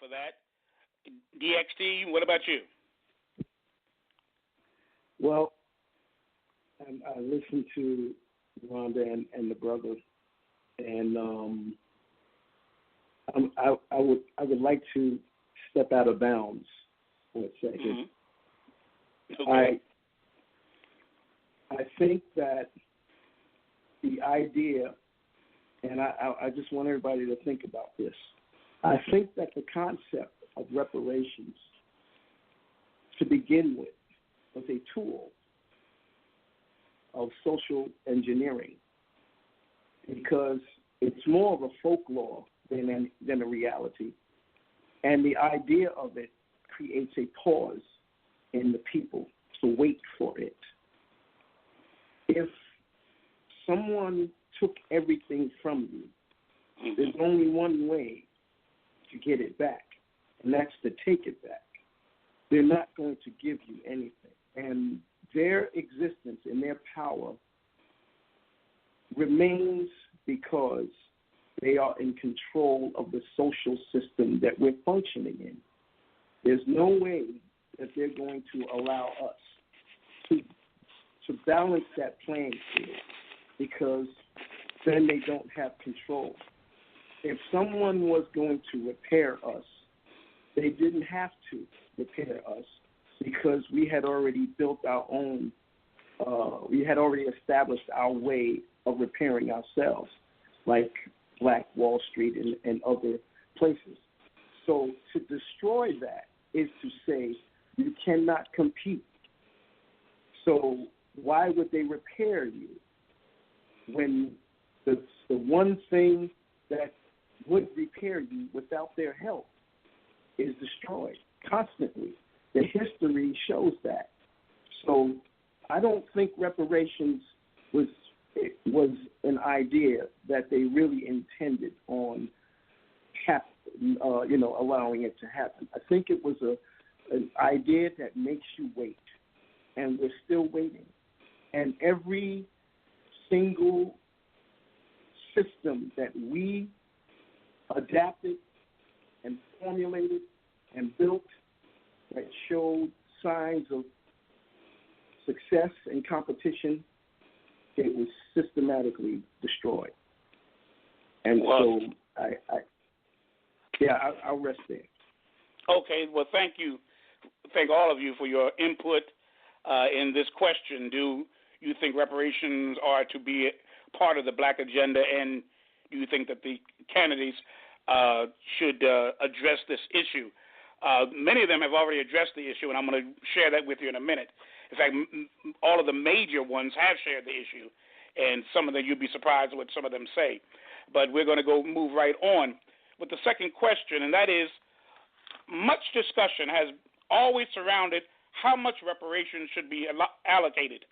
for that. DXT, what about you? Well, I listened to Rhonda and the brother, and I would like to step out of bounds for a second. Mm-hmm. Okay. I think that the idea, and I just want everybody to think about this, I think that the concept of reparations, to begin with, was a tool of social engineering, because it's more of a folklore than a reality. And the idea of it creates a pause in the people to wait for it. If someone took everything from you, there's only one way to get it back, and that's to take it back. They're not going to give you anything. And their existence and their power remains because they are in control of the social system that we're functioning in. There's no way that they're going to allow us to balance that playing field, because then they don't have control. If someone was going to repair us, they didn't have to repair us, because we had already built our own, we had already established our way of repairing ourselves, like Black Wall Street and other places. So to destroy that is to say you cannot compete. So why would they repair you when the one thing that would repair you without their help is destroyed constantly? The history shows that. So I don't think reparations was an idea that they really intended on allowing it to happen. I think it was an idea that makes you wait, and we're still waiting. And every single system that we adapted and formulated and built that showed signs of success and competition, it was systematically destroyed. And so I'll rest there. Okay, well, thank you. Thank all of you for your input in this question. Do you think reparations are to be part of the black agenda, and do you think that the candidates should address this issue? Many of them have already addressed the issue, and I'm going to share that with you in a minute. In fact, all of the major ones have shared the issue, and some of them, you'd be surprised at what some of them say. But we're going to move right on with the second question, and that is, much discussion has always surrounded how much reparations should be allocated.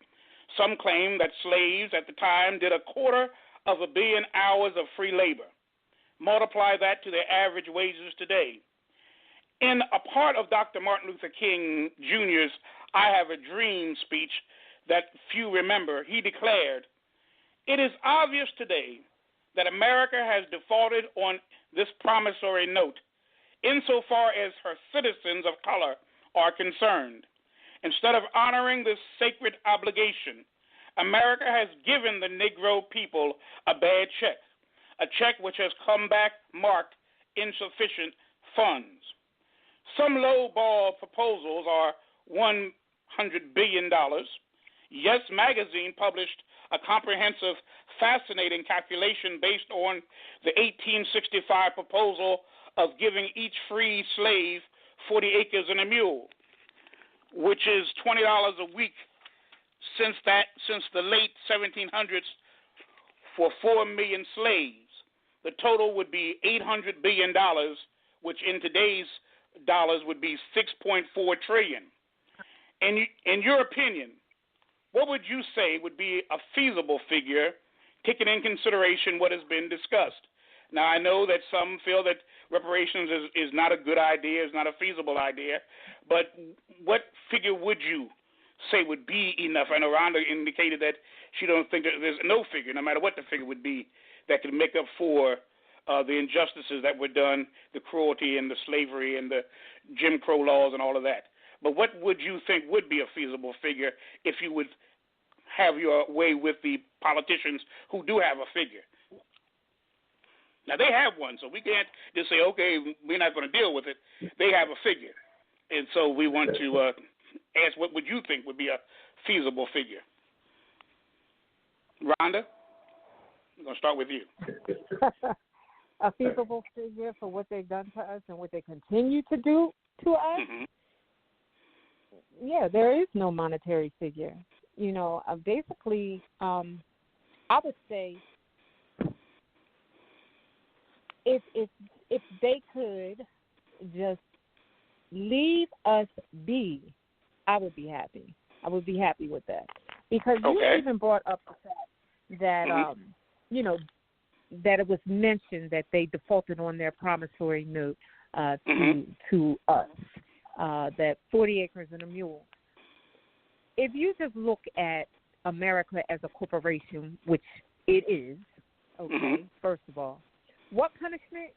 Some claim that slaves at the time did 250 million hours of free labor. Multiply that to their average wages today. In a part of Dr. Martin Luther King Jr.'s I Have a Dream speech that few remember, he declared, "It is obvious today that America has defaulted on this promissory note insofar as her citizens of color are concerned. Instead of honoring this sacred obligation, America has given the Negro people a bad check, a check which has come back marked insufficient funds. Some low-ball proposals are $100 billion. Yes Magazine published a comprehensive, fascinating calculation based on the 1865 proposal of giving each free slave 40 acres and a mule, which is $20 a week since the late 1700s for 4 million slaves. The total would be $800 billion, which in today's dollars would be $6.4 trillion. In your opinion, what would you say would be a feasible figure, taking in consideration what has been discussed? Now, I know that some feel that reparations is not a good idea, is not a feasible idea, but what figure would you say would be enough? I know Rhonda indicated that she don't think that there's no figure, no matter what the figure would be, that could make up for the injustices that were done, the cruelty and the slavery and the Jim Crow laws and all of that. But what would you think would be a feasible figure if you would have your way with the politicians who do have a figure? Now, they have one, so we can't just say, okay, we're not going to deal with it. They have a figure. And so we want to ask, what would you think would be a feasible figure? Rhonda, I'm going to start with you. A feasible figure for what they've done to us and what they continue to do to us? Mm-hmm. Yeah, there is no monetary figure. You know, basically, I would say if they could just leave us be, I would be happy. I would be happy with that. Because you even brought up the fact that, you know, that it was mentioned that they defaulted on their promissory note to us, that 40 acres and a mule. If you just look at America as a corporation, which it is, first of all, what punishment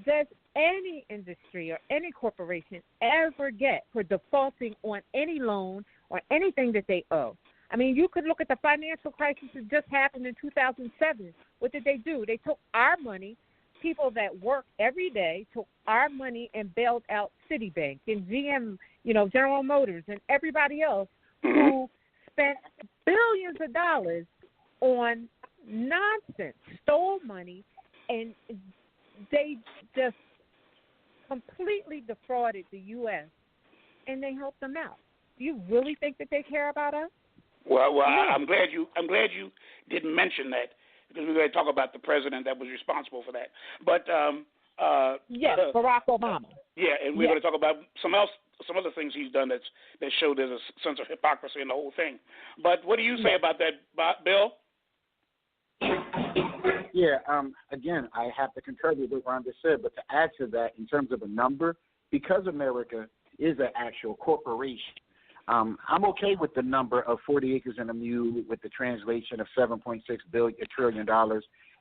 does any industry or any corporation ever get for defaulting on any loan or anything that they owe? I mean, you could look at the financial crisis that just happened in 2007. What did they do? They took our money. People that work every day took our money and bailed out Citibank and GM, you know, General Motors and everybody else who spent billions of dollars on nonsense, stole money, and they just completely defrauded the U.S. and they helped them out. Do you really think that they care about us? Well, I'm glad you didn't mention that, because we're going to talk about the president that was responsible for that. But yes, Barack Obama. Yeah, and we're going to talk about some other things he's done that show there's a sense of hypocrisy in the whole thing. But what do you say about that, Bill? Yeah, again, I have to concur with what Rhonda said, but to add to that, in terms of a number, because America is an actual corporation, I'm okay with the number of 40 acres and a mule with the translation of $7.6 trillion,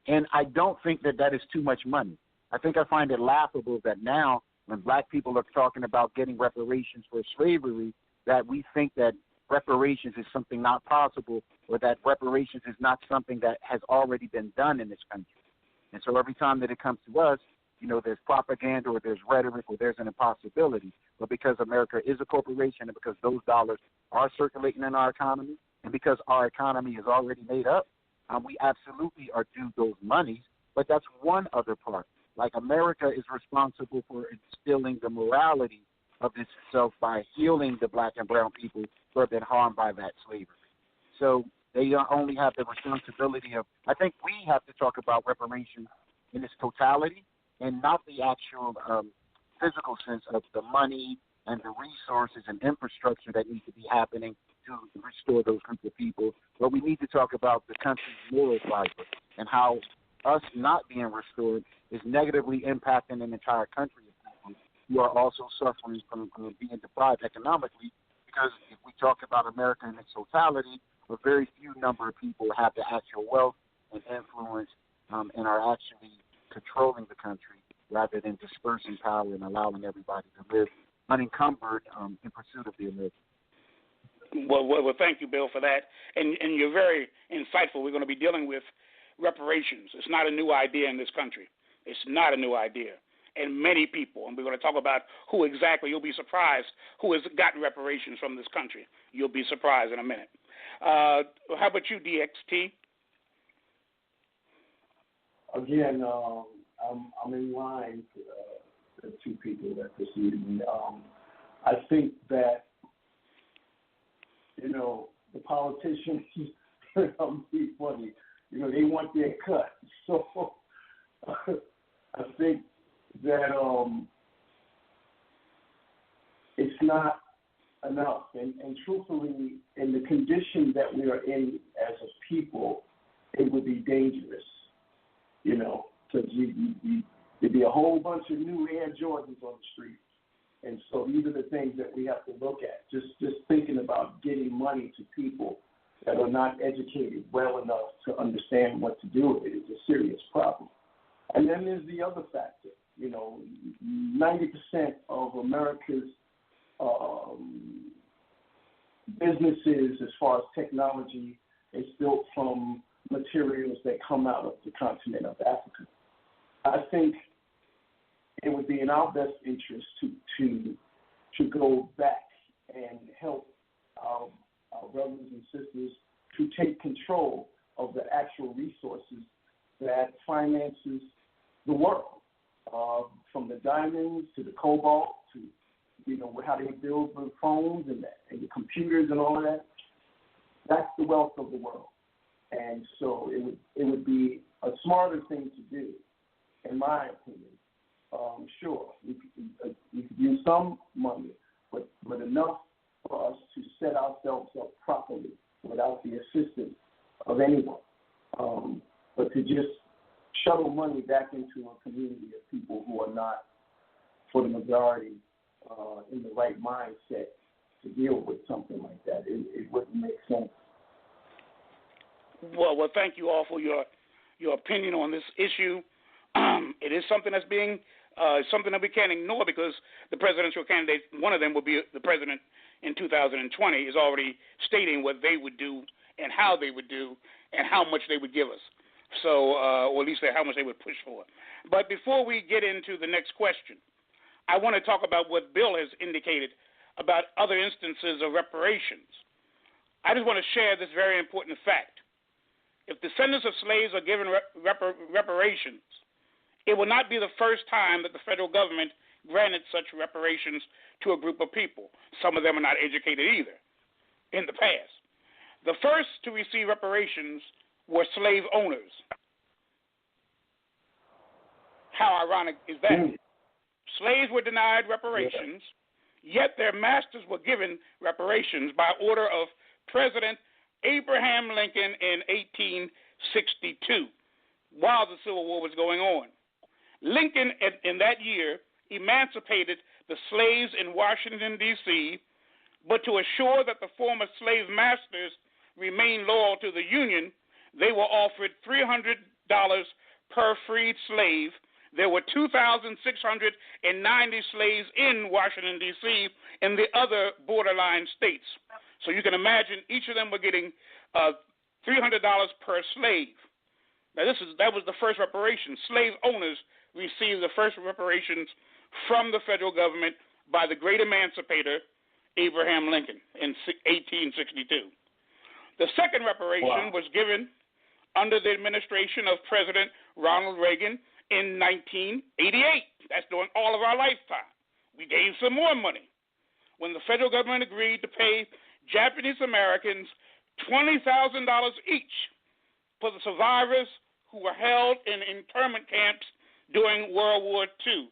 and I don't think that is too much money. I think I find it laughable that now when black people are talking about getting reparations for slavery, that we think that reparations is something not possible, or that reparations is not something that has already been done in this country. And so every time that it comes to us, you know, there's propaganda or there's rhetoric or there's an impossibility. But because America is a corporation and because those dollars are circulating in our economy and because our economy is already made up, we absolutely are due those monies. But that's one other part. Like, America is responsible for instilling the morality of itself by healing the black and brown people who have been harmed by that slavery. So they only have the responsibility of, I think we have to talk about reparations in its totality and not the actual physical sense of the money and the resources and infrastructure that needs to be happening to restore those groups of people. But we need to talk about the country's moral fiber and how us not being restored is negatively impacting an entire country of people who are also suffering from being deprived economically, because if we talk about America in its totality, a very few number of people have the actual wealth and influence and are actually controlling the country rather than dispersing power and allowing everybody to live unencumbered in pursuit of the American. Well, thank you, Bill, for that. And you're very insightful. We're going to be dealing with reparations. It's not a new idea in this country. It's not a new idea. And many people, and we're going to talk about who exactly, you'll be surprised who has gotten reparations from this country. You'll be surprised in a minute. How about you, DXT? Again, I'm in line to the two people that preceded me. I think that, you know, the politicians, I'm being funny, you know, they want their cut. So I think that it's not enough. And truthfully, in the condition that we are in as a people, it would be dangerous, you know, because there'd be a whole bunch of new Air Jordans on the street. And so these are the things that we have to look at, just thinking about getting money to people that are not educated well enough to understand what to do with it is a serious problem. And then there's the other factor. 90% of America's businesses, as far as technology, is built from materials that come out of the continent of Africa. I think it would be in our best interest to go back and help our brothers and sisters to take control of the actual resources that finances the world, from the diamonds to the cobalt to how they build the phones and the computers and all of that. That's the wealth of the world, and so it would be a smarter thing to do, in my opinion. Sure, we could use some money, but enough for us to set ourselves up properly without the assistance of anyone. But to just shuttle money back into a community of people who are not, for the majority, in the right mindset to deal with something like that, it wouldn't make sense. Well, thank you all for your opinion on this issue. It is something that's being something that we can't ignore, because the presidential candidate, one of them will be the president in 2020, is already stating what they would do and how they would do and how much they would give us. So, or at least how much they would push for. But before we get into the next question, I want to talk about what Bill has indicated about other instances of reparations. I just want to share this very important fact. If descendants of slaves are given reparations, it will not be the first time that the federal government granted such reparations to a group of people. Some of them are not educated either in the past. The first to receive reparations were slave owners. How ironic is that? Slaves were denied reparations, yet their masters were given reparations by order of President Abraham Lincoln in 1862, while the Civil War was going on. Lincoln, in that year, emancipated the slaves in Washington, D.C., but to assure that the former slave masters remained loyal to the Union, they were offered $300 per freed slave. There were 2,690 slaves in Washington, D.C., and the other borderline states. So you can imagine each of them were getting $300 per slave. Now, that was the first reparation. Slave owners received the first reparations from the federal government by the great emancipator, Abraham Lincoln, in 1862. The second reparation was given under the administration of President Ronald Reagan in 1988. That's during all of our lifetime. We gave some more money when the federal government agreed to pay Japanese Americans $20,000 each for the survivors who were held in internment camps during World War II.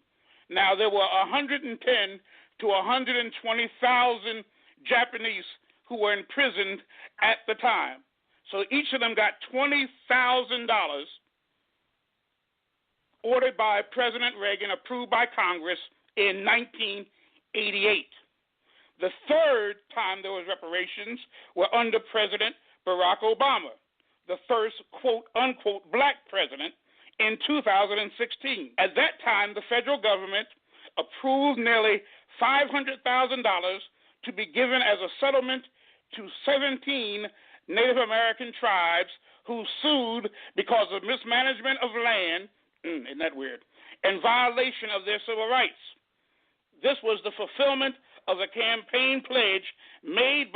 Now, there were 110 to 120,000 Japanese who were imprisoned at the time. So each of them got $20,000 ordered by President Reagan, approved by Congress in 1988. The third time there was reparations were under President Barack Obama, the first quote-unquote black president, in 2016. At that time, the federal government approved nearly $500,000 to be given as a settlement to 17 Native American tribes who sued because of mismanagement of land, isn't that weird, and violation of their civil rights. This was the fulfillment of a campaign pledge made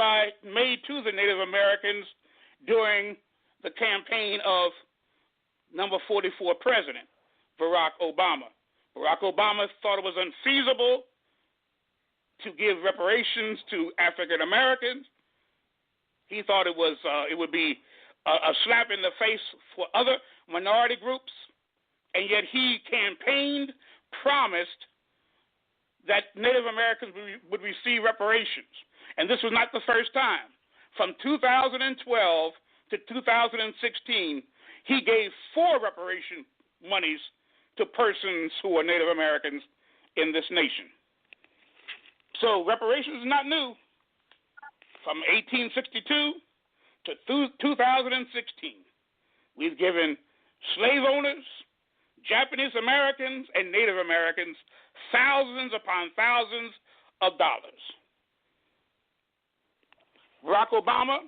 to the Native Americans during the campaign of number 44 president, Barack Obama. Barack Obama thought it was unfeasible to give reparations to African Americans. He thought it would be a slap in the face for other minority groups, and yet he campaigned, promised that Native Americans would receive reparations. And this was not the first time. From 2012 to 2016, he gave 4 reparation monies to persons who are Native Americans in this nation. So reparations is not new. From 1862 to 2016, we've given slave owners, Japanese Americans and Native Americans thousands upon thousands of dollars. Barack Obama,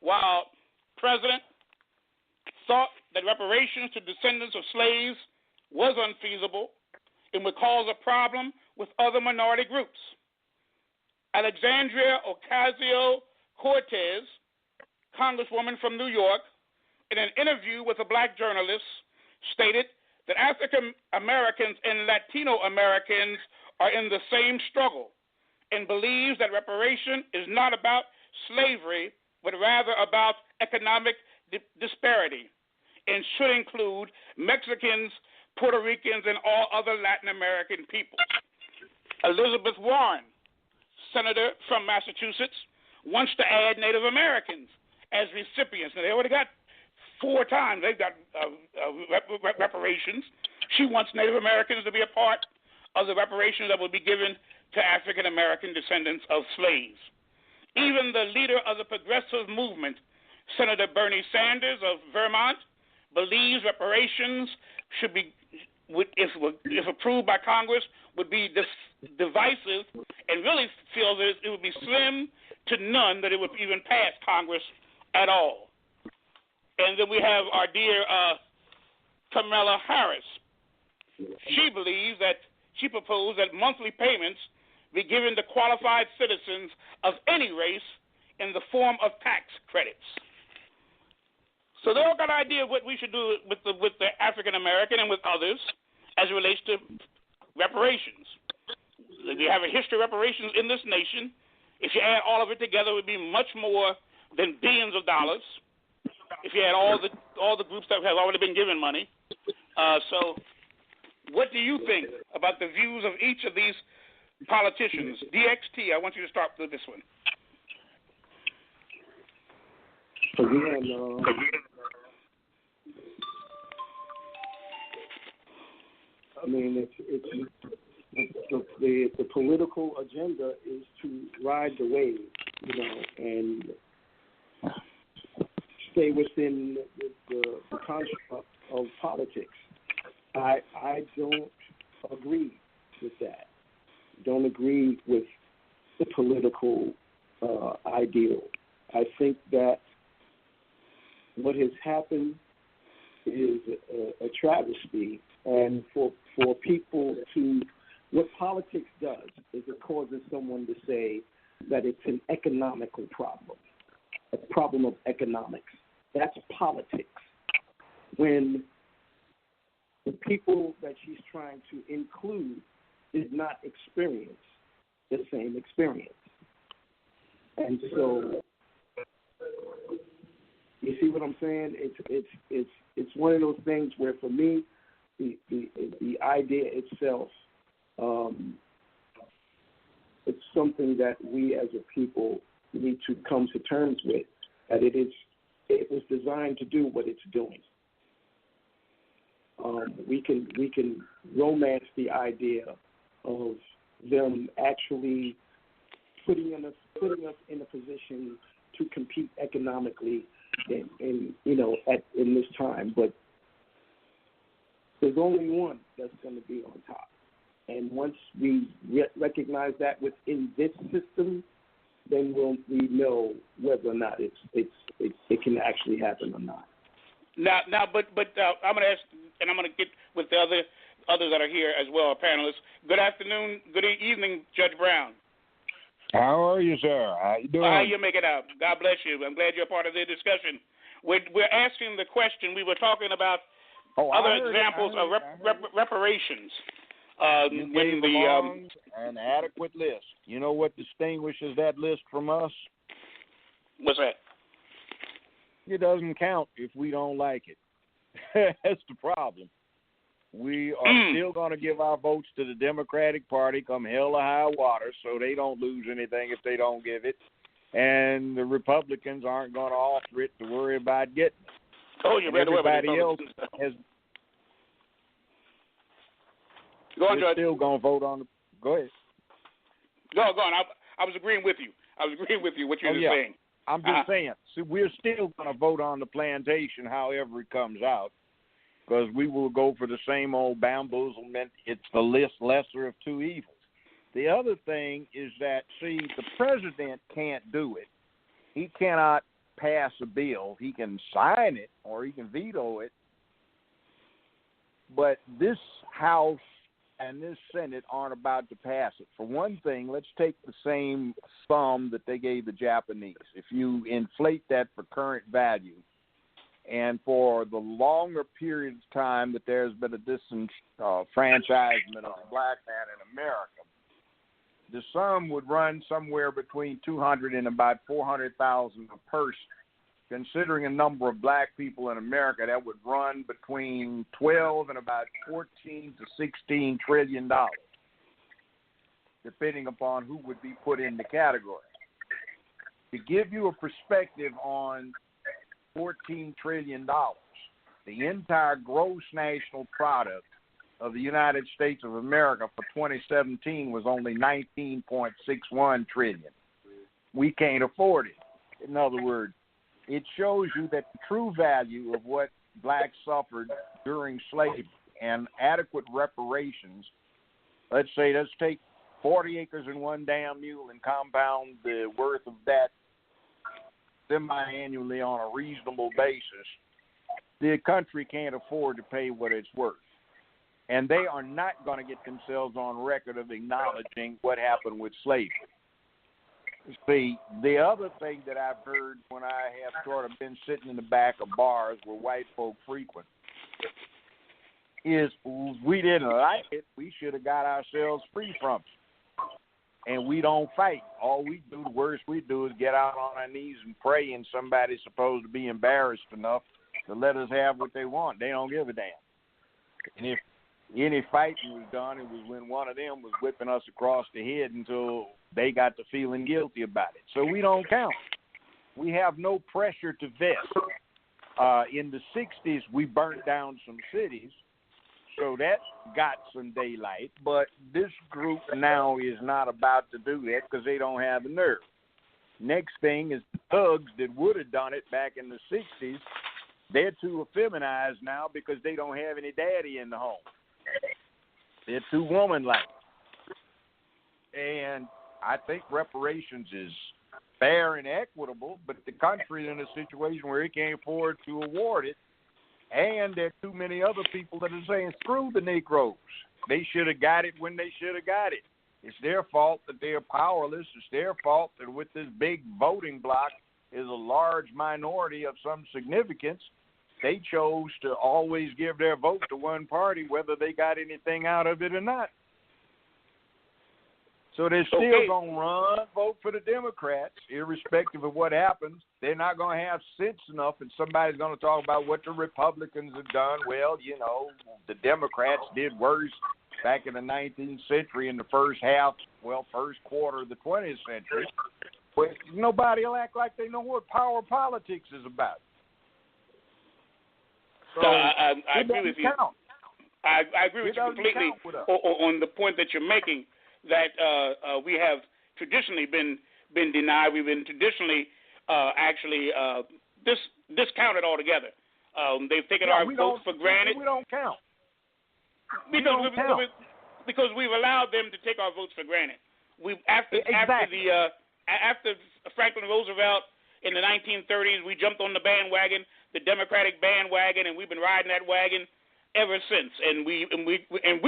while president, thought that reparations to descendants of slaves was unfeasible and would cause a problem with other minority groups. Alexandria Ocasio-Cortez, Congresswoman from New York, in an interview with a black journalist, stated that African Americans and Latino Americans are in the same struggle and believes that reparation is not about slavery, but rather about economic disparity and should include Mexicans, Puerto Ricans, and all other Latin American peoples. Elizabeth Warren, senator from Massachusetts, wants to add Native Americans as recipients. Now, they already got 4 times. They've got reparations. She wants Native Americans to be a part of the reparations that will be given to African American descendants of slaves. Even the leader of the progressive movement, Senator Bernie Sanders of Vermont, believes reparations should be, if approved by Congress, would be divisive, and really feels that it would be slim to none that it would even pass Congress at all. And then we have our dear Kamala Harris. She believes that she proposed that monthly payments be given to qualified citizens of any race in the form of tax credits. So they all got an idea of what we should do with the African American and with others as it relates to reparations. We have a history of reparations in this nation. If you add all of it together, it would be much more than billions of dollars. If you add all the groups that have already been given money. So what do you think about the views of each of these politicians? DXT, I want you to start with this one. Again, I mean, the political agenda is to ride the wave, and stay within the construct of politics. I don't agree with that. Don't agree with the political ideal. I think that what has happened is a travesty, and for people to, what politics does is it causes someone to say that it's an economical problem, a problem of economics. That's politics. When the people that she's trying to include did not experience the same experience. And so, you see what I'm saying? It's one of those things where, for me, the idea itself, it's something that we as a people need to come to terms with, that it was designed to do what it's doing. We can romance the idea of them actually putting us in a position to compete economically in this time, but there's only one that's going to be on top. And once we recognize that within this system, then we know whether or not it can actually happen or not. Now, but I'm going to ask, and I'm going to get with the others that are here as well, panelists. Good afternoon, good evening, Judge Brown. How are you, sir? How you doing? How you make it out? God bless you. I'm glad you're part of the discussion. We're asking the question. We were talking about other examples of reparations. You gave a long and adequate list. You know what distinguishes that list from us? What's that? It doesn't count if we don't like it. That's the problem. We are still going to give our votes to the Democratic Party come hell or high water, so they don't lose anything if they don't give it. And the Republicans aren't going to offer it to worry about getting it. Oh, you better everybody else has. Go on, Judge. Still going to vote on the. Go ahead. Go on. I was agreeing with you. What you were saying. I'm just saying. So we're still going to vote on the plantation, however it comes out. because we will go for the same old bamboozlement. It's the lesser of two evils. The other thing is that, see, the president can't do it. He cannot pass a bill. He can sign it or he can veto it. But this House and this Senate aren't about to pass it. For one thing, let's take the same sum that they gave the Japanese. If you inflate that for current value, and for the longer period of time that there's been a disenfranchisement of the black man in America, the sum would run somewhere between $200,000 and about $400,000 a person. Considering a number of black people in America, that would run between 12 and about 14 to 16 trillion dollars, depending upon who would be put in the category. To give you a perspective on $14 trillion, the entire gross national product of the United States of America for 2017 was only $19.61 trillion. We can't afford it. In other words, it shows you that the true value of what blacks suffered during slavery and adequate reparations, let's take 40 acres and one damn mule and compound the worth of that semi-annually on a reasonable basis, the country can't afford to pay what it's worth. And they are not going to get themselves on record of acknowledging what happened with slavery. See, the other thing that I've heard when I have sort of been sitting in the back of bars where white folk frequent is we didn't like it. We should have got ourselves free from it. And we don't fight. All we do, the worst we do is get out on our knees and pray, and somebody's supposed to be embarrassed enough to let us have what they want. They don't give a damn. And if any fighting was done, it was when one of them was whipping us across the head until they got to feeling guilty about it. So we don't count. We have no pressure to vest. In the 60s, we burnt down some cities, so that got some daylight. But this group now is not about to do that because they don't have the nerve. Next thing is the thugs that would have done it back in the 60s. They're too effeminized now because they don't have any daddy in the home. They're too woman-like. And I think reparations is fair and equitable, but the country is in a situation where it can't afford to award it, and there are too many other people that are saying, screw the Negroes. They should have got it when they should have got it. It's their fault that they're powerless. It's their fault that with this big voting bloc is a large minority of some significance. They chose to always give their vote to one party, whether they got anything out of it or not. So they're still going to vote for the Democrats, irrespective of what happens. They're not going to have sense enough, and somebody's going to talk about what the Republicans have done. Well, you know, the Democrats did worse back in the 19th century in the first quarter of the 20th century. But nobody will act like they know what power politics is about. So I agree with you. I agree with you completely on the point that you're making, that we have traditionally been denied. We've been traditionally discounted altogether. They've taken our votes for granted. We don't count. Because we've allowed them to take our votes for granted. After Franklin Roosevelt in the 1930s, we jumped on the bandwagon, the Democratic bandwagon, and we've been riding that wagon ever since. And we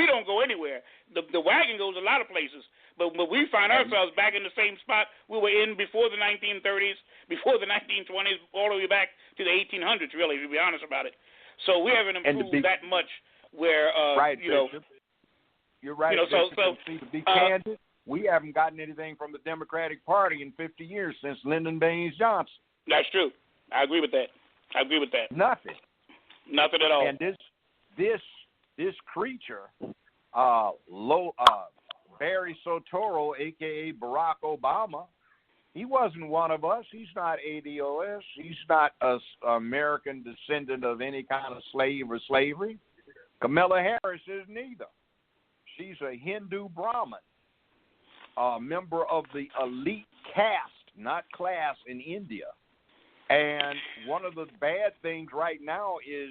don't go anywhere. The wagon goes a lot of places, but we find ourselves back in the same spot we were in before the 1930s, before the 1920s, all the way back to the 1800s. Really, to be honest about it. So we haven't improved that much. Where you're right. To be candid, we haven't gotten anything from the Democratic Party in 50 years since Lyndon Baines Johnson. That's true. I agree with that. Nothing at all. And this creature, Barry Soetoro, a.k.a. Barack Obama, he wasn't one of us. He's not a D.O.S. He's not an American descendant of any kind of slave or slavery. Kamala Harris isn't either. She's a Hindu Brahmin, a member of the elite caste, not class, in India. And one of the bad things right now is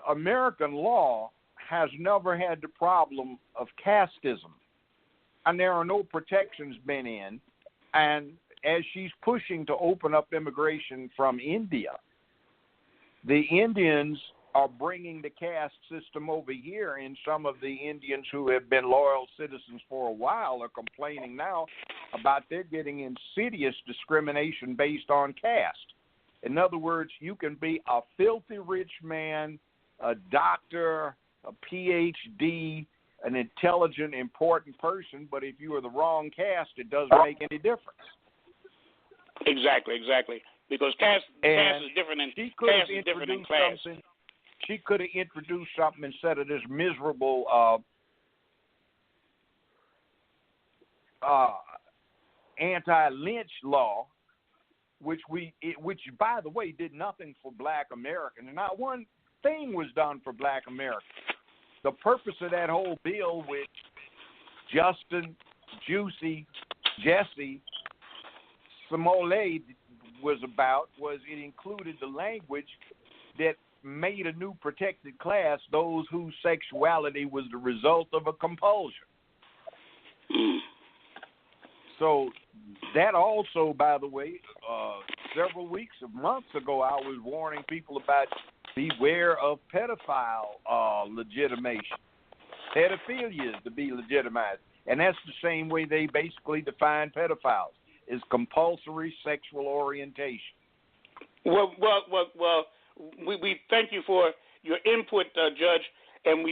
American law has never had the problem of casteism, and there are no protections been in. And as she's pushing to open up immigration from India, the Indians are bringing the caste system over here, and some of the Indians who have been loyal citizens for a while are complaining now about they're getting insidious discrimination based on caste. In other words, you can be a filthy rich man, a doctor, a PhD, an intelligent, important person, but if you are the wrong caste, it doesn't make any difference. Exactly. Because caste is different than caste is different than class. She could have introduced something instead of this miserable anti-lynch law, which by the way did nothing for Black Americans. Not one thing was done for Black Americans. The purpose of that whole bill, which Justin, Juicy, Jesse, Smollett was about, was it included the language that made a new protected class, those whose sexuality was the result of a compulsion. So that also, by the way, several weeks or months ago, I was warning people about beware of pedophile legitimation. Pedophilia is to be legitimized. And that's the same way they basically define pedophiles, is compulsory sexual orientation. Well, we thank you for your input, Judge, and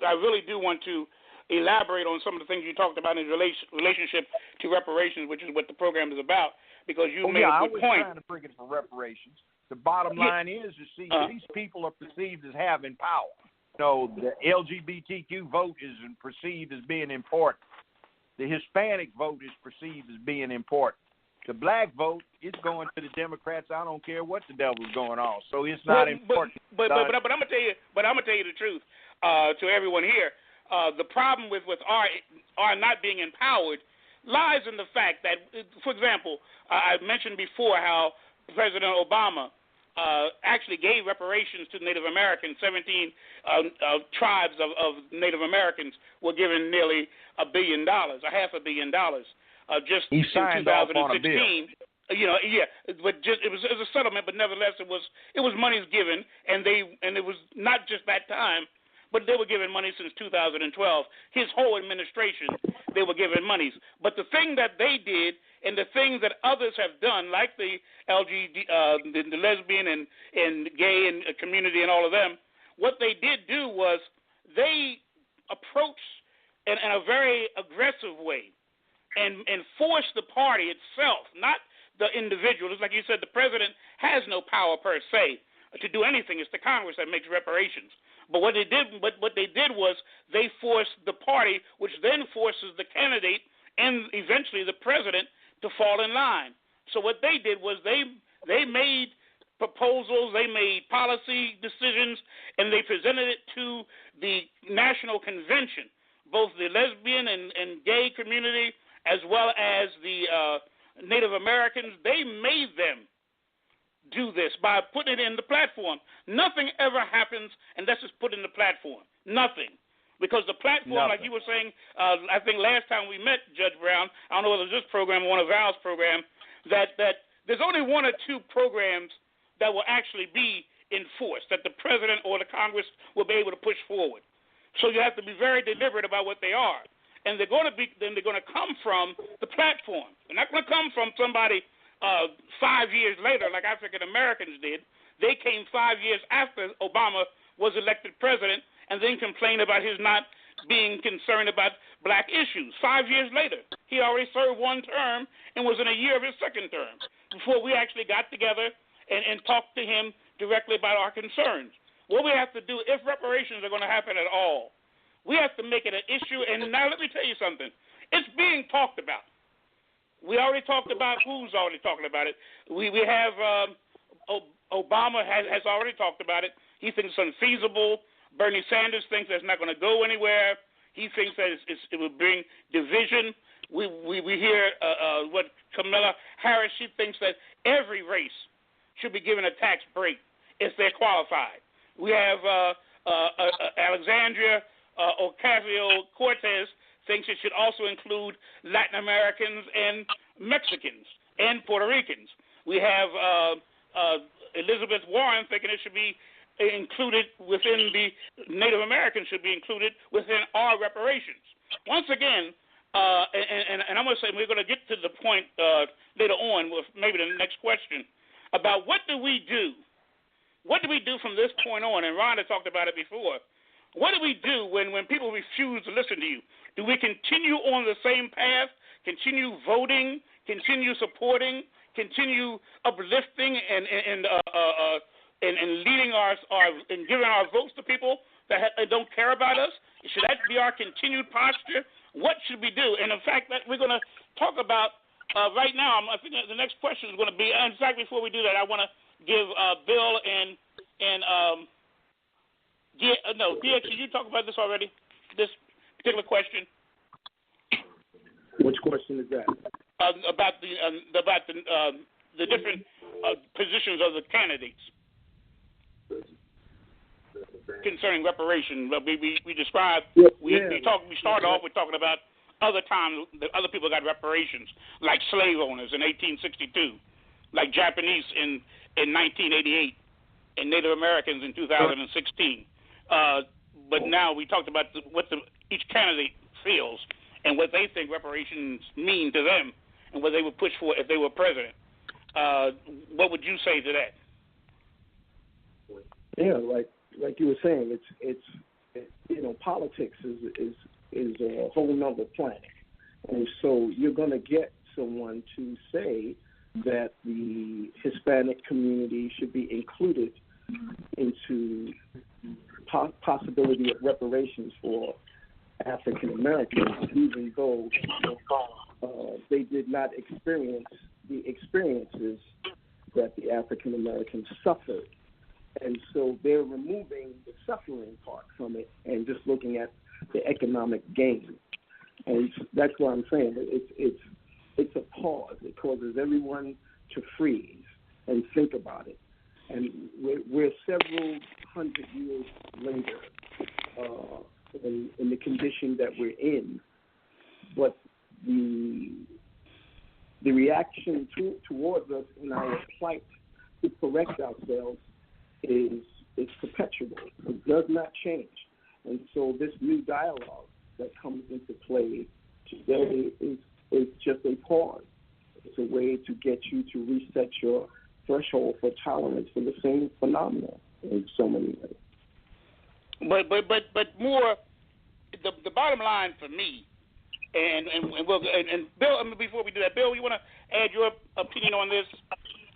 I really do want to elaborate on some of the things you talked about in relationship to reparations, which is what the program is about, because you made a good point. I was trying to bring it for reparations. The bottom line is, these people are perceived as having power. So the LGBTQ vote is perceived as being important. The Hispanic vote is perceived as being important. The Black vote is going to the Democrats. I don't care what the devil's going on. So it's not important. But I'm gonna tell you the truth to everyone here. The problem with our not being empowered lies in the fact that, for example, I mentioned before how President Obama actually gave reparations to Native Americans. 17 tribes of Native Americans were given nearly $1 billion, $500 million, just he in signed 2016. off on a bill. But it was a settlement, but nevertheless it was monies given, and it was not just that time, but they were giving money since 2012. His whole administration, they were giving monies. But the thing that they did, and the things that others have done, like the the lesbian and gay and community and all of them, what they did do was they approached in a very aggressive way and forced the party itself, not the individual. It's like you said, the president has no power per se to do anything. It's the Congress that makes reparations. But what they did was they forced the party, which then forces the candidate and eventually the president to fall in line. So what they did was they made proposals, they made policy decisions, and they presented it to the National Convention, both the lesbian and gay community as well as the Native Americans. They made them do this by putting it in the platform. Nothing ever happens unless it's put in the platform. Nothing. Because the platform, like you were saying, I think last time we met, Judge Brown, I don't know whether it was this program or one of Val's program, that there's only one or two programs that will actually be enforced, that the president or the Congress will be able to push forward. So you have to be very deliberate about what they are. And they're going to come from the platform. They're not going to come from somebody 5 years later, like African Americans did. They came 5 years after Obama was elected president and then complained about his not being concerned about black issues. 5 years later, he already served one term and was in a year of his second term before we actually got together and talked to him directly about our concerns. What we have to do, if reparations are going to happen at all, we have to make it an issue. And now let me tell you something. It's being talked about. We already talked about who's already talking about it. We have Obama has already talked about it. He thinks it's unfeasible. Bernie Sanders thinks that's not going to go anywhere. He thinks that it will bring division. We hear what Kamala Harris, she thinks that every race should be given a tax break if they're qualified. We have Alexandria Ocasio-Cortez thinks it should also include Latin Americans and Mexicans and Puerto Ricans. We have Elizabeth Warren thinking it should be included within the Native Americans should be included within our reparations. Once again, and I'm going to say we're going to get to the point later on with maybe the next question about what do we do? What do we do from this point on? And Rhonda talked about it before. What do we do when people refuse to listen to you? Do we continue on the same path, continue voting, continue supporting, continue uplifting and leading and giving our votes to people that don't care about us? Should that be our continued posture? What should we do? And in fact, that we're going to talk about right now. I think the next question is going to be. In fact, before we do that, I want to give Bill and DX. Did you talk about this already? This particular question. Which question is that? About the different positions of the candidates concerning reparations. We described. We started off with talking about other times that other people got reparations, like slave owners in 1862, like Japanese in 1988, and Native Americans in 2016. But now we talked about what each candidate feels and what they think reparations mean to them and what they would push for if they were president. What would you say to that? Yeah, like you were saying, it's politics is a whole nother planet, and so you're going to get someone to say that the Hispanic community should be included into possibility of reparations for African Americans, even though they did not experience the experiences that the African Americans suffered. And so they're removing the suffering part from it and just looking at the economic gain. And that's what I'm saying. It's a pause. It causes everyone to freeze and think about it. And we're several hundred years later in the condition that we're in. But the reaction towards us in our plight to correct ourselves is perpetual. It does not change. And so this new dialogue that comes into play today is just a pause. It's a way to get you to reset your threshold for tolerance for the same phenomenon in so many ways. But more, the bottom line for me, and Bill, before we do that, Bill, you want to add your opinion on this,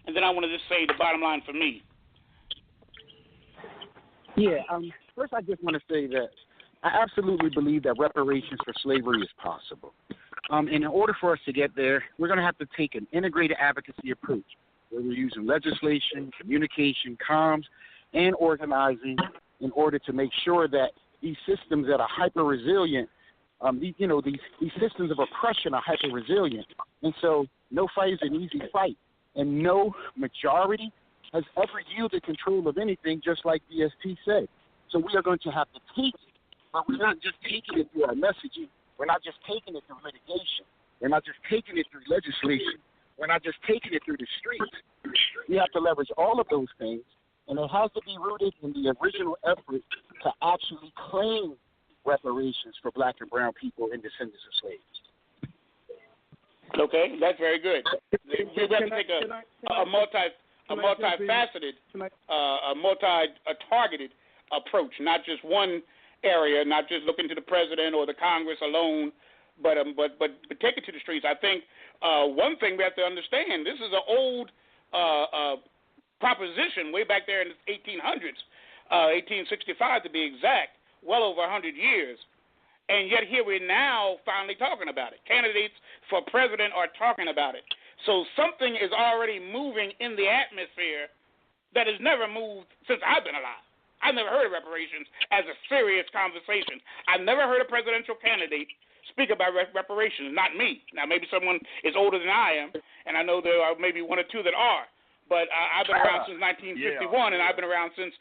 and then I want to just say the bottom line for me. Yeah. First, I just want to say that I absolutely believe that reparations for slavery is possible. And in order for us to get there, we're going to have to take an integrated advocacy approach, where we're using legislation, communication, comms, and organizing in order to make sure that these systems that are hyper-resilient, these systems of oppression are hyper-resilient. And so no fight is an easy fight. And no majority has ever yielded control of anything, just like DST said. So we are going to have to take it, but we're not just taking it through our messaging. We're not just taking it through litigation. We're not just taking it through legislation. We're not just taking it through the streets. We have to leverage all of those things, and it has to be rooted in the original effort to actually claim reparations for black and brown people and descendants of slaves. Okay, that's very good. We have to take a multifaceted, a multi-targeted approach, not just one area, not just looking to the president or the Congress alone, but take it to the streets. I think one thing we have to understand: this is an old proposition way back there in the 1800s, 1865 to be exact, well over 100 years. And yet here we're now finally talking about it. Candidates for president are talking about it. So something is already moving in the atmosphere that has never moved since I've been alive. I've never heard of reparations as a serious conversation. I've never heard a presidential candidate speak about reparations, not me. Now, maybe someone is older than I am, and I know there are maybe one or two that are. but I've been around since 1951, and I've been around since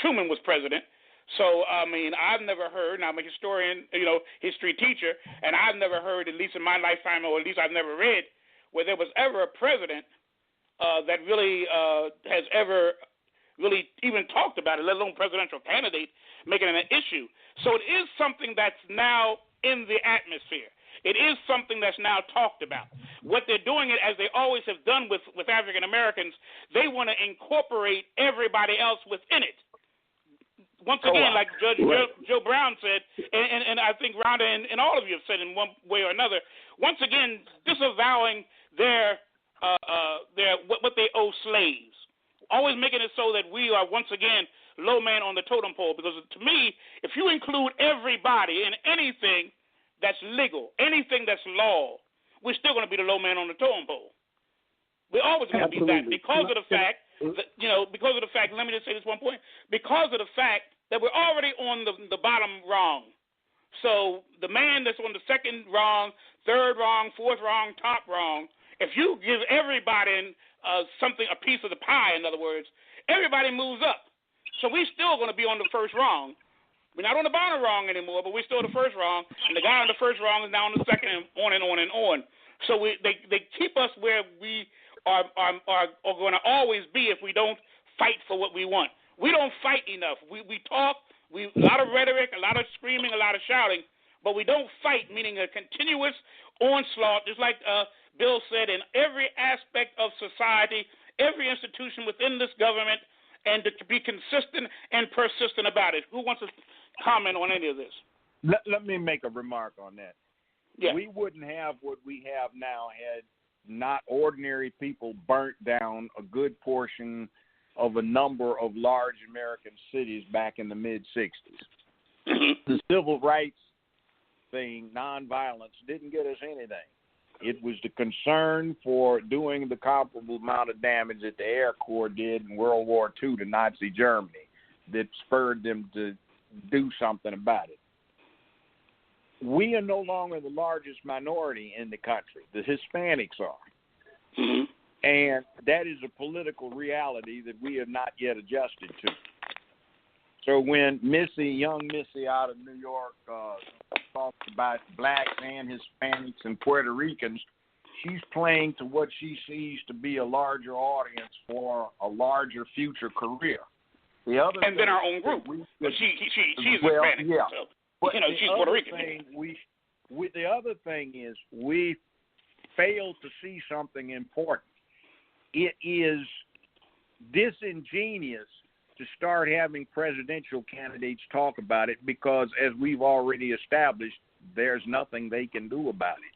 Truman was president. So, I mean, I've never heard, and I'm a historian, history teacher, and I've never heard, at least in my lifetime, or at least I've never read, where there was ever a president that really has ever really even talked about it, let alone presidential candidate, making it an issue. So it is something that's now in the atmosphere. It is something that's now talked about. What they're doing, it as they always have done with African Americans, they want to incorporate everybody else within it. Once again, like Judge Joe Brown said, and I think Rhonda and all of you have said in one way or another, once again, disavowing their what they owe slaves, always making it so that we are once again low man on the totem pole. Because to me, if you include everybody in anything that's legal, anything that's law, we're still going to be the low man on the totem pole. We're always going to be that because of the fact that, because of the fact, let me just say this one point, because of the fact that we're already on the bottom rung. So the man that's on the second rung, third rung, fourth rung, top rung, if you give everybody a piece of the pie, in other words, everybody moves up. So we're still going to be on the first rung. We're not on the bottom rung anymore, but we're still the first rung, and the guy on the first rung is now on the second, and on and on and on. So they keep us where we are going to always be if we don't fight for what we want. We don't fight enough. We talk, a lot of rhetoric, a lot of screaming, a lot of shouting, but we don't fight, meaning a continuous onslaught, just like Bill said, in every aspect of society, every institution within this government, and to be consistent and persistent about it. Who wants to comment on any of this? Let me make a remark on that. Yeah. We wouldn't have what we have now had not ordinary people burnt down a good portion of a number of large American cities back in the mid-'60s. The civil rights thing, nonviolence, didn't get us anything. It was the concern for doing the comparable amount of damage that the Air Corps did in World War II to Nazi Germany that spurred them to do something about it. We are no longer the largest minority in the country. The Hispanics are. Mm-hmm. And that is a political reality that we have not yet adjusted to. So when young Missy out of New York talks about blacks and Hispanics and Puerto Ricans, she's playing to what she sees to be a larger audience for a larger future career. And then our own group. She's Hispanic. Yeah. So, she's Puerto Rican. The other thing is we fail to see something important. It is disingenuous to start having presidential candidates talk about it because, as we've already established, there's nothing they can do about it.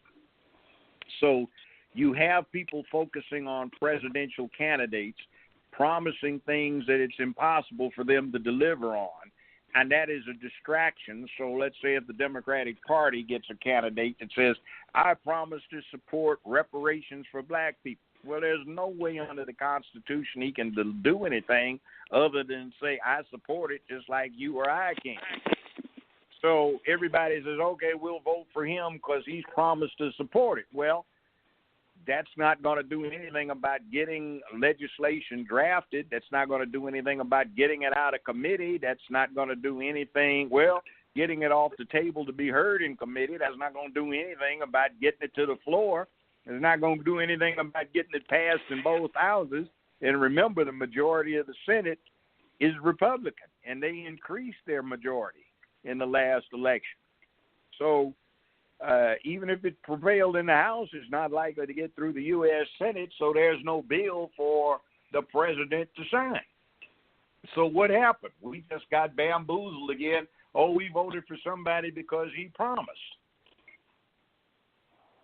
So you have people focusing on presidential candidates, promising things that it's impossible for them to deliver on, and that is a distraction. So let's say if the Democratic Party gets a candidate that says, I promise to support reparations for black people. Well, there's no way under the Constitution he can do anything other than say, I support it just like you or I can. So everybody says, okay, we'll vote for him because he's promised to support it. Well, that's not going to do anything about getting legislation drafted. That's not going to do anything about getting it out of committee. That's not going to do anything, getting it off the table to be heard in committee. That's not going to do anything about getting it to the floor. It's not going to do anything about getting it passed in both houses. And remember, the majority of the Senate is Republican, and they increased their majority in the last election. So even if it prevailed in the House, it's not likely to get through the U.S. Senate, so there's no bill for the president to sign. So what happened? We just got bamboozled again. Oh, we voted for somebody because he promised.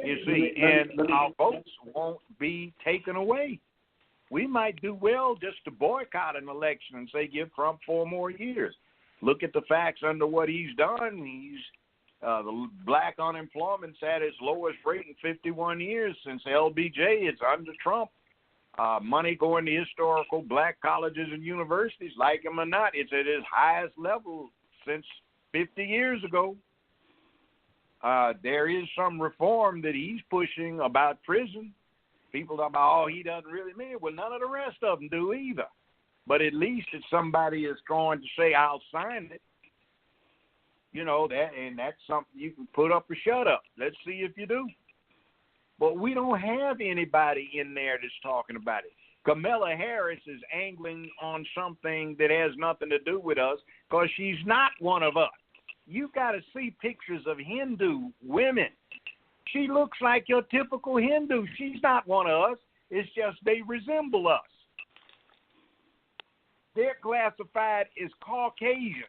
You see, and our votes won't be taken away. We might do well just to boycott an election and say give Trump 4 more years. Look at the facts under what he's done. The black unemployment's at its lowest rate in 51 years since LBJ. It's under Trump. Money going to historical black colleges and universities, like them or not, it's at its highest level since 50 years ago. There is some reform that he's pushing about prison. People talk about, he doesn't really mean it. Well, none of the rest of them do either. But at least if somebody is going to say, I'll sign it, that's something you can put up or shut up. Let's see if you do. But we don't have anybody in there that's talking about it. Kamala Harris is angling on something that has nothing to do with us because she's not one of us. You've got to see pictures of Hindu women. She looks like your typical Hindu. She's not one of us. It's just they resemble us. They're classified as Caucasian.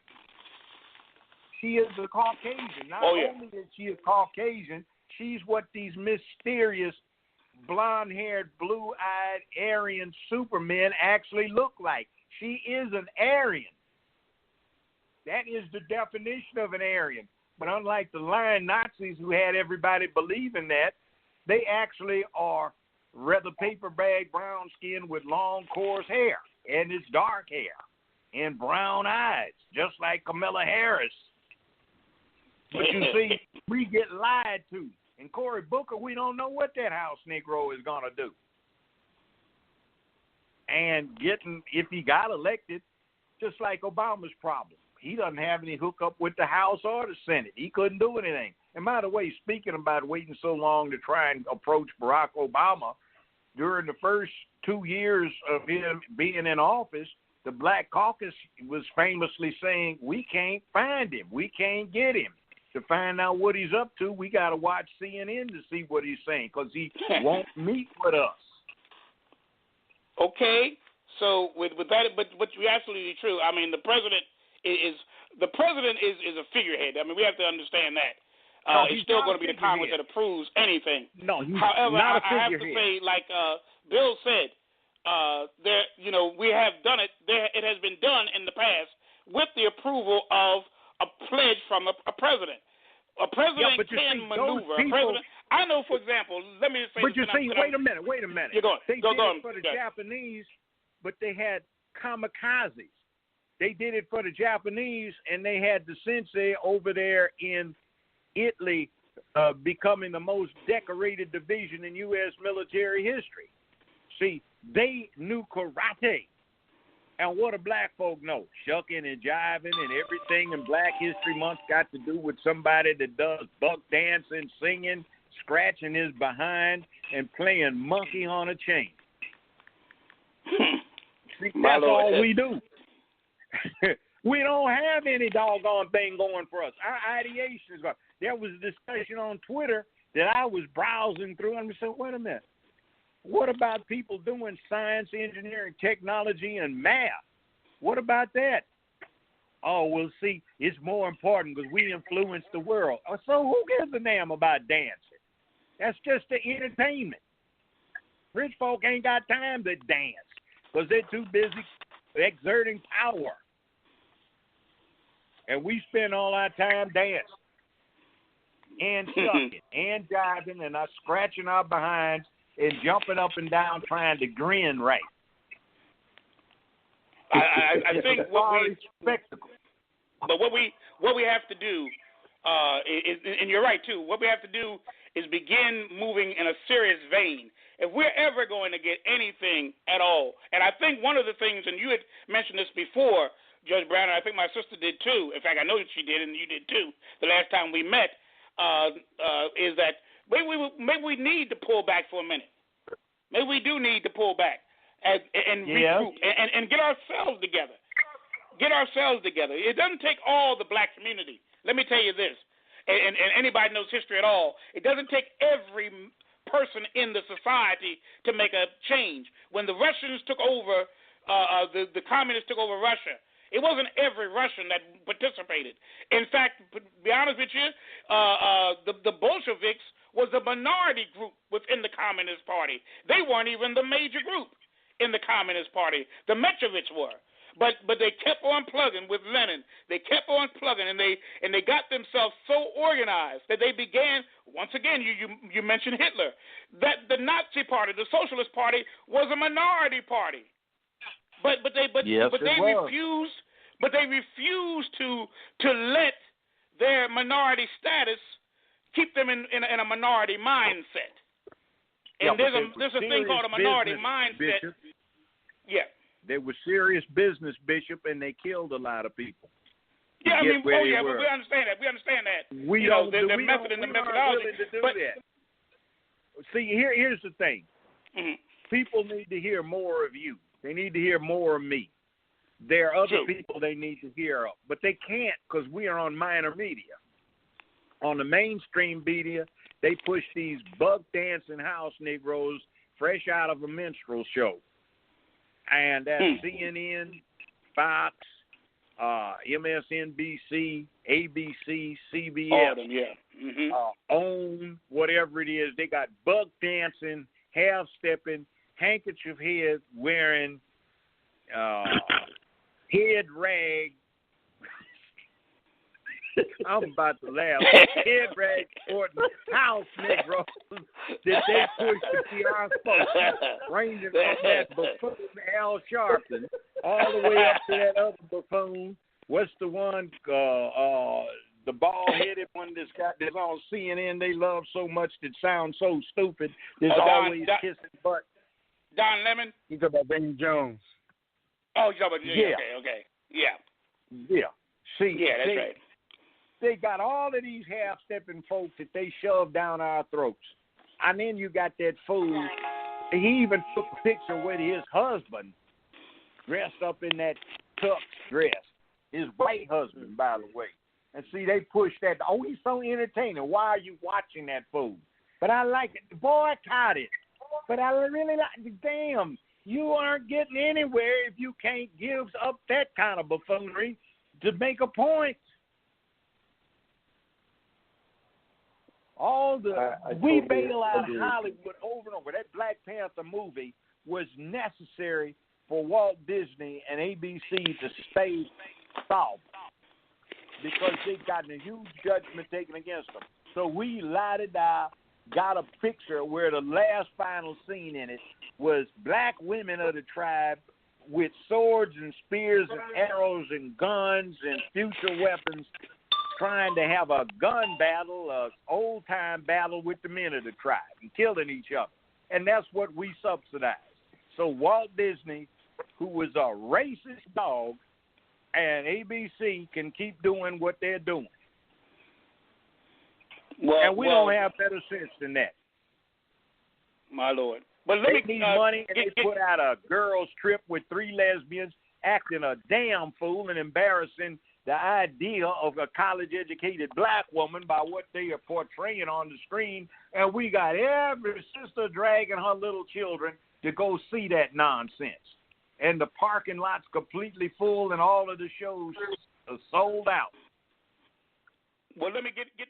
She is a Caucasian. Not only is she a Caucasian, she's what these mysterious blonde-haired, blue-eyed Aryan supermen actually look like. She is an Aryan. That is the definition of an Aryan. But unlike the lying Nazis who had everybody believing that, they actually are rather paper bag brown skin with long, coarse hair. And it's dark hair and brown eyes, just like Kamala Harris. But you see, we get lied to. And Cory Booker, we don't know what that house Negro is going to do. And if he got elected, just like Obama's problem, he doesn't have any hookup with the House or the Senate. He couldn't do anything. And by the way, speaking about waiting so long to try and approach Barack Obama, during the first 2 years of him being in office, the Black Caucus was famously saying, we can't find him. We can't get him. To find out what he's up to, we got to watch CNN to see what he's saying because he won't meet with us. Okay. So with that, but you're absolutely true. I mean, the president is a figurehead. I mean, we have to understand that. He's still going to be the Congress that approves anything. No, he's however, not a I have to say, like Bill said, we have done it. It has been done in the past with the approval of a pledge from a president. A president can maneuver. I know, for example, let me just say. But you see, wait a minute. You're going. They did it for the Japanese, but they had kamikazes. They did it for the Japanese, and they had the sensei over there in Italy becoming the most decorated division in U.S. military history. See, they knew karate. And what do black folk know? Shucking and jiving and everything in Black History Month got to do with somebody that does buck dancing, singing, scratching his behind, and playing monkey on a chain. See, that's all we do. We don't have any doggone thing going for us. Our ideation is going. There was a discussion on Twitter that I was browsing through, and I said, wait a minute. What about people doing science, engineering, technology, and math? What about that? Oh, well, see, it's more important because we influence the world. So who gives a damn about dancing? That's just the entertainment. Rich folk ain't got time to dance because they're too busy exerting power. And we spend all our time dancing and sucking and jiving and scratching our behinds and jumping up and down trying to grin right. I think what we have to do is, and you're right too, what we have to do is begin moving in a serious vein. If we're ever going to get anything at all, and I think one of the things, and you had mentioned this before, Judge Brown, and I think my sister did too, in fact I know that she did and you did too, the last time we met, is that maybe we need to pull back for a minute. Maybe we do need to pull back and regroup and get ourselves together. Get ourselves together. It doesn't take all the black community. Let me tell you this, and anybody knows history at all, it doesn't take every person in the society to make a change. When the Russians took over, the communists took over Russia, it wasn't every Russian that participated. In fact, to be honest with you, the Bolsheviks was a minority group within the Communist Party. They weren't even the major group in the Communist Party. The Mensheviks were. But they kept on plugging with Lenin. They kept on plugging, and they got themselves so organized that they began, once again, you mentioned Hitler, that the Nazi Party, the Socialist Party, was a minority party. But they refused to let their minority status keep them in a minority mindset. And there's a thing called a minority mindset. Bishop. Yeah. They were serious business, Bishop, and they killed a lot of people. Yeah, I mean, but we understand that. We understand that. We don't. The method and the methodology. To do that. See, here's the thing. Mm-hmm. People need to hear more of you. They need to hear more of me. There are other True. people they need to hear of, but they can't because we are on minor media. On the mainstream media, they push these bug dancing house Negroes fresh out of a minstrel show. And that's CNN, Fox, MSNBC, ABC, CBS, all of them, yeah. Mm-hmm. OWN, whatever it is. They got bug dancing, half-stepping, handkerchief head wearing, head rag. I'm about to laugh. Head rag sporting house Negroes that they push the PR folks, ranging from that buffoon Al Sharpton all the way up to that other buffoon. What's the one? The bald-headed one that's on CNN. They love so much that sounds so stupid. There's always kissing butt. Don Lemon. You talking about Benny Jones? Oh, you talking about yeah. Okay. Yeah. Yeah. See. Yeah, that's right. They got all of these half-stepping folks that they shove down our throats. And then you got that fool. He even took a picture with his husband dressed up in that tux dress. His white husband, by the way. And see, they push that. Oh, he's so entertaining. Why are you watching that fool? But I like it. Boycott it. But I really like it. Damn, you aren't getting anywhere if you can't give up that kind of buffoonery to make a point. We bail out Hollywood over and over. That Black Panther movie was necessary for Walt Disney and ABC to stay soft because they'd gotten a huge judgment taken against them. So we la-da-da got a picture where the last final scene in it was black women of the tribe with swords and spears and arrows and guns and future weapons trying to have a gun battle, a old-time battle with the men of the tribe and killing each other. And that's what we subsidize. So Walt Disney, who was a racist dog, and ABC can keep doing what they're doing. And we don't have better sense than that. My Lord. But they need money, and they put out a girls' trip with 3 lesbians acting a damn fool and embarrassing the idea of a college-educated black woman by what they are portraying on the screen, and we got every sister dragging her little children to go see that nonsense. And the parking lot's completely full, and all of the shows are sold out. Well, let me get to